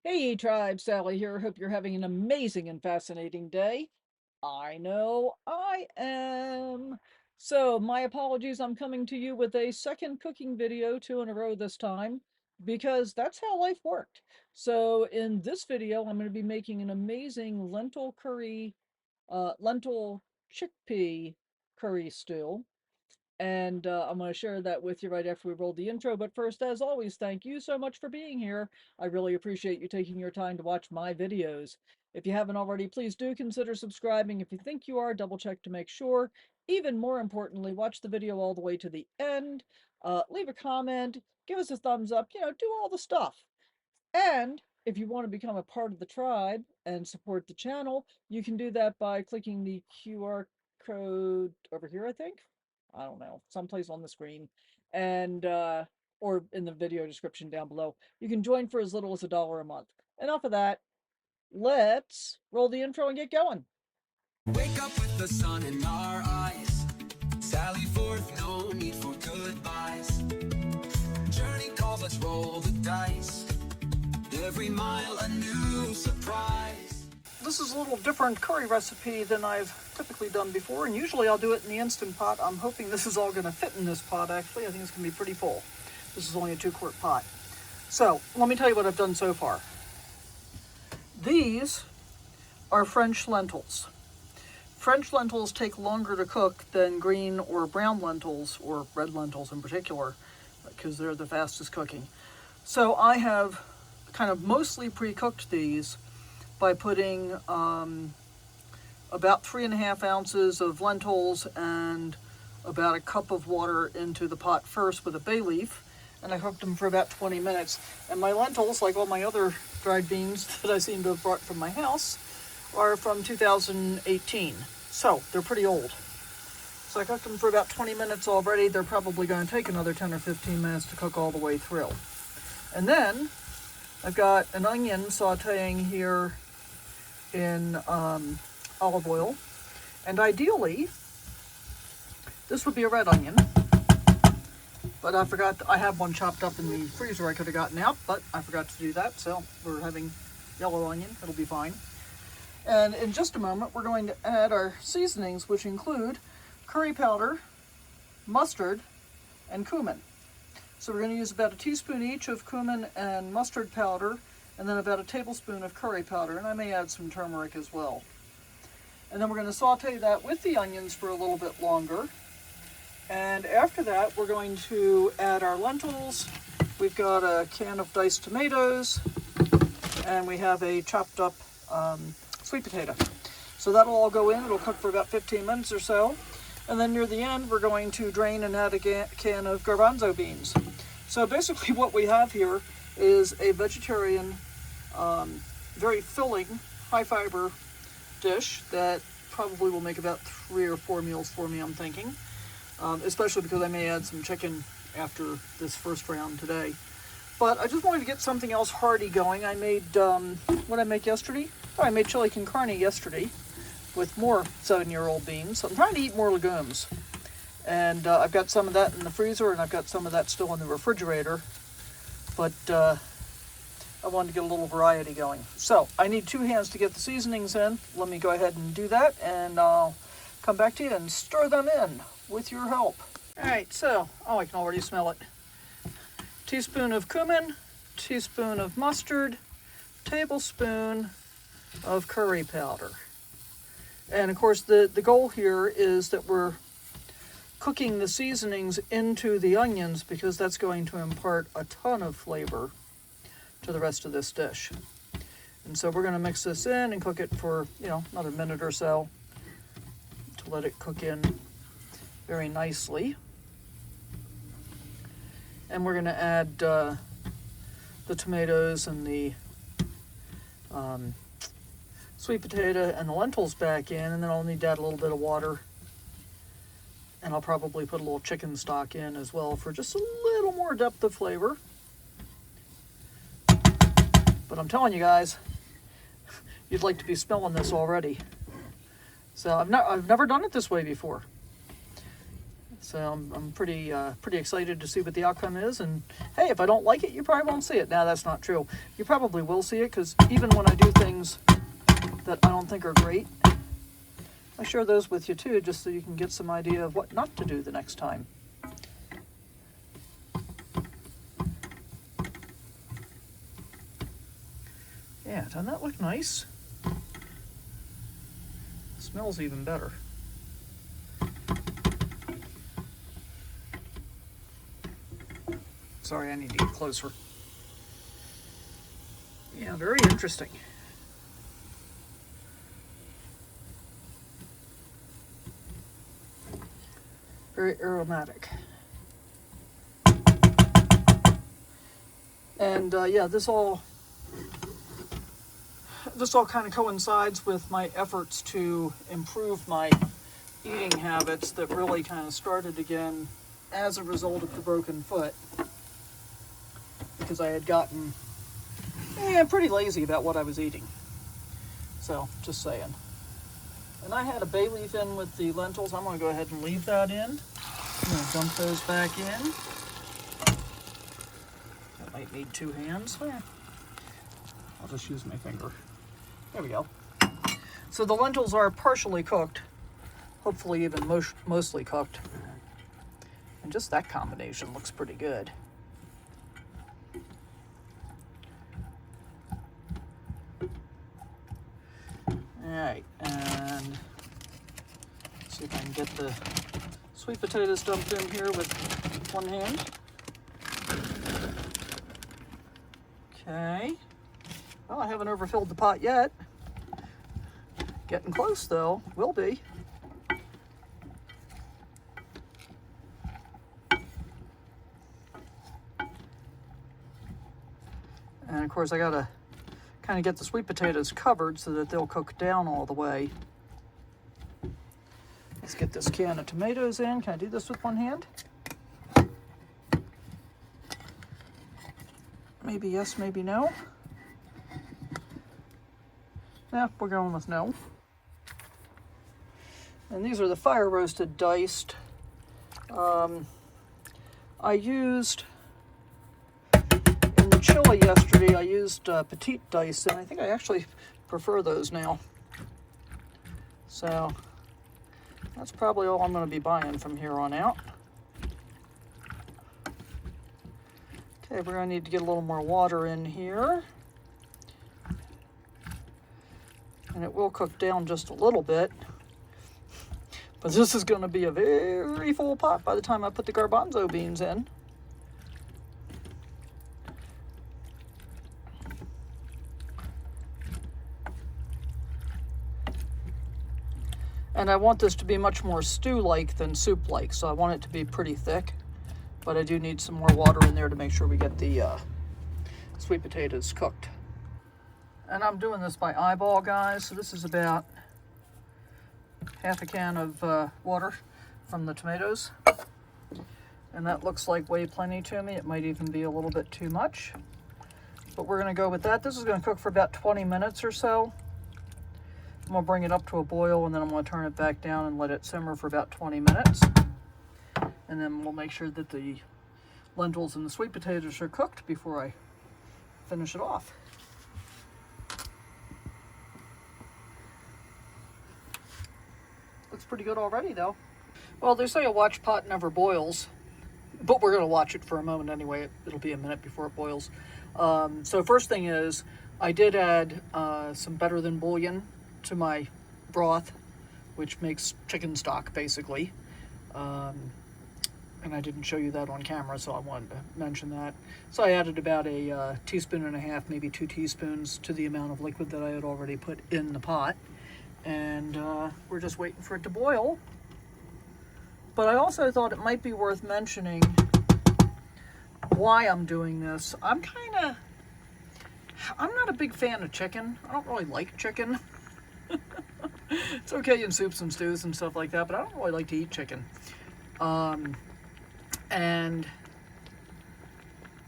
Hey tribe, Sally here. Hope you're having an amazing and fascinating day. I know I am. So, my apologies, I'm coming to you with a second cooking video, two in a row this time, because that's how life worked. So, in this video, I'm going to be making an amazing lentil curry, lentil chickpea curry stew. And I'm going to share that with you right after we roll the intro. But first, as always, thank you so much for being here. I really appreciate you taking your time to watch my videos. If you haven't already, please do consider subscribing. If you think you are, double check to make sure. Even more importantly, watch the video all the way to the end. Leave a comment, give us a thumbs up, do all the stuff. And if you want to become a part of the tribe and support the channel, you can do that by clicking the QR code over here, I think. I don't know, someplace on the screen. And or in the video description down below. You can join for as little as $1 a month. Enough of that. Let's roll the intro and get going. Wake up with the sun in our eyes. Sally forth, no need for goodbyes. Journey calls, let's roll the dice. Every mile a new surprise. This is a little different curry recipe than I've typically done before, and usually I'll do it in the Instant Pot. I'm hoping this is all going to fit in this pot, actually. I think it's going to be pretty full. This is only a 2-quart pot. So, let me tell you what I've done so far. These are French lentils. French lentils take longer to cook than green or brown lentils, or red lentils in particular, because they're the fastest cooking. So I have kind of mostly pre-cooked these by putting about 3.5 ounces of lentils and about a cup of water into the pot first with a bay leaf, and I cooked them for about 20 minutes. And my lentils, like all my other dried beans that I seem to have brought from my house, are from 2018, so they're pretty old. So I cooked them for about 20 minutes already. They're probably going to take another 10 or 15 minutes to cook all the way through. And then I've got an onion sauteing here in olive oil, and ideally this would be a red onion, but I forgot. I have one chopped up in the freezer I could have gotten out, but I forgot to do that, so we're having yellow onion. It'll be fine. And in just a moment we're going to add our seasonings, which include curry powder, mustard, and cumin. So we're going to use about a teaspoon each of cumin and mustard powder, and then about a tablespoon of curry powder, and I may add some turmeric as well. And then we're going to saute that with the onions for a little bit longer. And after that, we're going to add our lentils. We've got a can of diced tomatoes, and we have a chopped up sweet potato. So that'll all go in. It'll cook for about 15 minutes or so. And then near the end, we're going to drain and add a can of garbanzo beans. So basically what we have here is a vegetarian, very filling, high fiber dish that probably will make about 3 or 4 meals for me, I'm thinking. Especially because I may add some chicken after this first round today. But I just wanted to get something else hearty going. I made, what did I make yesterday? Oh, I made chili con carne yesterday with more 7-year-old beans. So I'm trying to eat more legumes. And I've got some of that in the freezer, and I've got some of that still in the refrigerator. But I wanted to get a little variety going. So I need 2 hands to get the seasonings in. Let me go ahead and do that, and I'll come back to you and stir them in with your help. All right, so, oh, I can already smell it. Teaspoon of cumin, teaspoon of mustard, tablespoon of curry powder. And of course, the goal here is that we're cooking the seasonings into the onions, because that's going to impart a ton of flavor to the rest of this dish. And so we're going to mix this in and cook it for, another minute or so to let it cook in very nicely. And we're going to add the tomatoes and the sweet potato and the lentils back in, and then I'll need to add a little bit of water. And I'll probably put a little chicken stock in as well for just a little more depth of flavor. But I'm telling you guys, you'd like to be smelling this already. So I've never done it this way before. So I'm pretty excited to see what the outcome is. And hey, if I don't like it, you probably won't see it. Now, that's not true. You probably will see it, because even when I do things that I don't think are great, I share those with you too, just so you can get some idea of what not to do the next time. Yeah, doesn't that look nice? Smells even better. Sorry, I need to get closer. Yeah, very interesting. Very aromatic. And yeah, this all kind of coincides with my efforts to improve my eating habits that really kind of started again as a result of the broken foot, because I had gotten pretty lazy about what I was eating. So, just saying. And I had a bay leaf in with the lentils. I'm going to go ahead and leave that in. I'm going to dump those back in. That might need 2 hands. I'll just use my finger. There we go. So the lentils are partially cooked, hopefully even mostly cooked. And just that combination looks pretty good. Alright, and see if I can get the sweet potatoes dumped in here with 1 hand. Okay. Well, I haven't overfilled the pot yet. Getting close though, will be. And of course I gotta kind of get the sweet potatoes covered so that they'll cook down all the way. Let's get this can of tomatoes in. Can I do this with 1 hand? Maybe yes, maybe no. Yeah, we're going with no. And these are the fire roasted diced. I used, in the chili yesterday, I used petite dice, and I think I actually prefer those now. So that's probably all I'm going to be buying from here on out. Okay, we're going to need to get a little more water in here. And it will cook down just a little bit. But this is going to be a very full pot by the time I put the garbanzo beans in. And I want this to be much more stew-like than soup-like, so I want it to be pretty thick. But I do need some more water in there to make sure we get the sweet potatoes cooked. And I'm doing this by eyeball, guys, so this is about half a can of water from the tomatoes. And that looks like way plenty to me. It might even be a little bit too much. But we're going to go with that. This is going to cook for about 20 minutes or so. I'm going to bring it up to a boil, and then I'm going to turn it back down and let it simmer for about 20 minutes. And then we'll make sure that the lentils and the sweet potatoes are cooked before I finish it off. Looks pretty good already, though. Well, they say a watch pot never boils, but we're going to watch it for a moment anyway. It'll be a minute before it boils. So first thing is, I did add some better than bouillon to my broth, which makes chicken stock, basically. And I didn't show you that on camera, so I wanted to mention that. So I added about a teaspoon and a half, maybe 2 teaspoons to the amount of liquid that I had already put in the pot. And we're just waiting for it to boil. But I also thought it might be worth mentioning why I'm doing this. I'm not a big fan of chicken. I don't really like chicken. It's okay in soups and stews and stuff like that, but I don't really like to eat chicken. And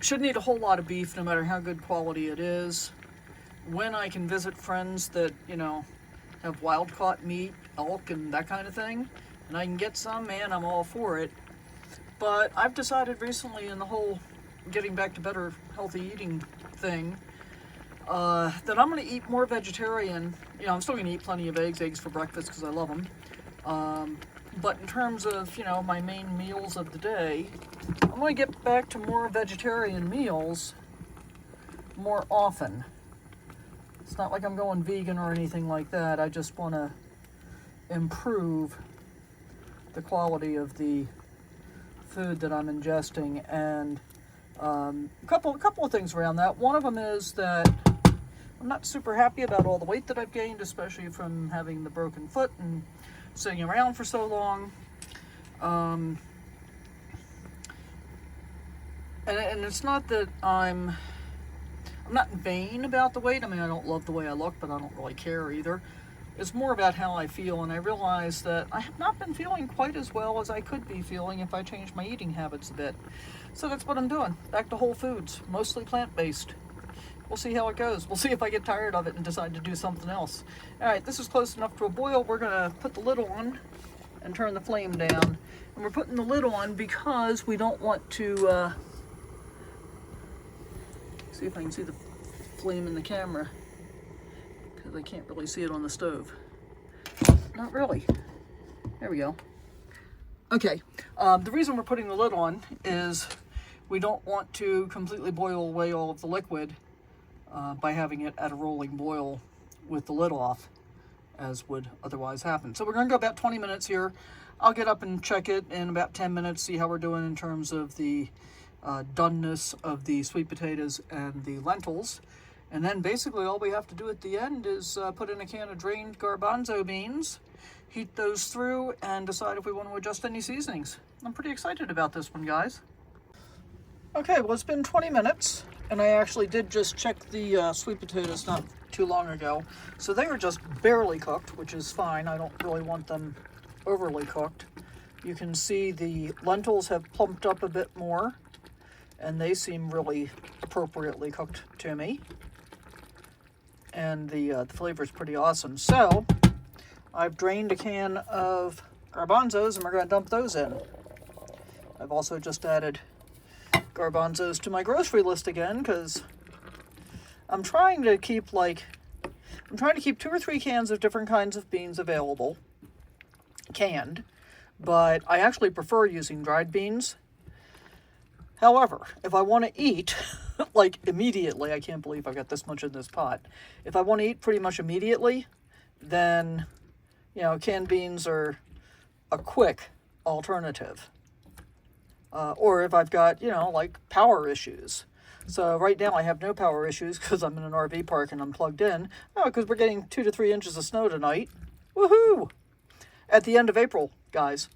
shouldn't eat a whole lot of beef, no matter how good quality it is. When I can visit friends that, you know, have wild-caught meat, elk, and that kind of thing, and I can get some, man, I'm all for it. But I've decided recently in the whole getting back to better healthy eating thing, that I'm going to eat more vegetarian. You know, I'm still going to eat plenty of eggs for breakfast because I love them. But in terms of, you know, my main meals of the day, I'm going to get back to more vegetarian meals more often. It's not like I'm going vegan or anything like that. I just want to improve the quality of the food that I'm ingesting, and a couple of things around that. One of them is that I'm not super happy about all the weight that I've gained, especially from having the broken foot and sitting around for so long. And it's not that I'm not vain about the weight. I mean, I don't love the way I look, but I don't really care either. It's more about how I feel, and I realize that I have not been feeling quite as well as I could be feeling if I changed my eating habits a bit. So that's what I'm doing. Back to whole foods, mostly plant-based. We'll see how it goes. We'll see if I get tired of it and decide to do something else. All right, this is close enough to a boil. We're going to put the lid on and turn the flame down. And we're putting the lid on because we don't want to... see if I can see the flame in the camera, because I can't really see it on the stove. Not really. There we go. Okay, the reason we're putting the lid on is we don't want to completely boil away all of the liquid by having it at a rolling boil with the lid off, as would otherwise happen. So we're going to go about 20 minutes here. I'll get up and check it in about 10 minutes, see how we're doing in terms of the doneness of the sweet potatoes and the lentils. And then basically all we have to do at the end is put in a can of drained garbanzo beans, heat those through, and decide if we want to adjust any seasonings. I'm pretty excited about this one, guys. Okay, well, it's been 20 minutes, and I actually did just check the sweet potatoes not too long ago. So they were just barely cooked, which is fine. I don't really want them overly cooked. You can see the lentils have plumped up a bit more, and they seem really appropriately cooked to me. And the flavor is pretty awesome. So I've drained a can of garbanzos, and we're going to dump those in. I've also just added garbanzos to my grocery list again, because I'm trying to keep 2 or 3 cans of different kinds of beans available, canned, but I actually prefer using dried beans. However, if I want to eat, like immediately, I can't believe I've got this much in this pot. If I want to eat pretty much immediately, then, you know, canned beans are a quick alternative. Or if I've got, you know, like power issues. So right now I have no power issues because I'm in an RV park and I'm plugged in. Oh, because we're getting 2 to 3 inches of snow tonight. Woohoo! At the end of April, guys.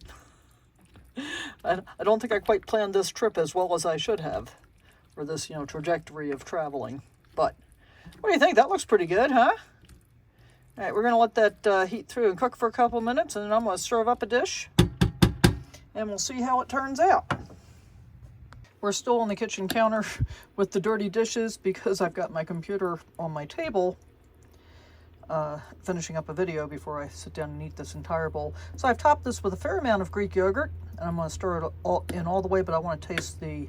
I don't think I quite planned this trip as well as I should have for this, you know, trajectory of traveling. But what do you think? That looks pretty good, huh? All right, we're going to let that heat through and cook for a couple minutes, and then I'm going to serve up a dish, and we'll see how it turns out. We're still on the kitchen counter with the dirty dishes because I've got my computer on my table finishing up a video before I sit down and eat this entire bowl. So I've topped this with a fair amount of Greek yogurt, and I'm going to stir it all the way, but I want to taste the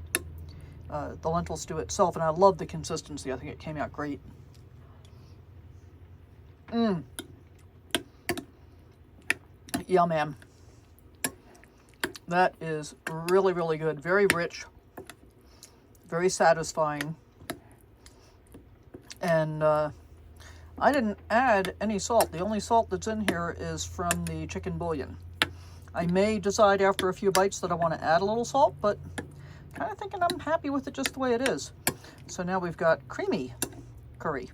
lentil stew itself, and I love the consistency. I think it came out great. Yeah, man. That is really, really good. Very rich. Very satisfying. And I didn't add any salt. The only salt that's in here is from the chicken bouillon. I may decide after a few bites that I want to add a little salt, but kind of thinking I'm happy with it just the way it is. So now we've got creamy curry,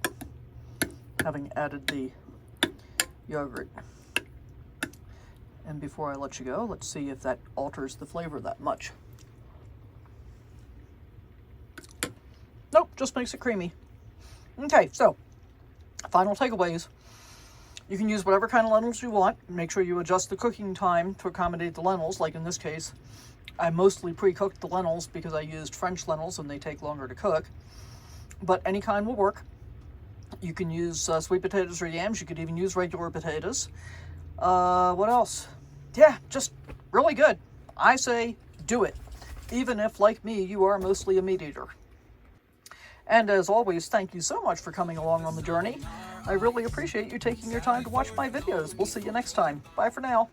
having added the yogurt. And before I let you go, let's see if that alters the flavor that much. Nope, just makes it creamy. Okay, so final takeaways. You can use whatever kind of lentils you want. Make sure you adjust the cooking time to accommodate the lentils. Like in this case, I mostly pre-cooked the lentils because I used French lentils and they take longer to cook. But any kind will work. You can use sweet potatoes or yams. You could even use regular potatoes. What else? Yeah, just really good. I say do it. even if, like me, you are mostly a meat eater. And as always, thank you so much for coming along on the journey. I really appreciate you taking your time to watch my videos. We'll see you next time. Bye for now.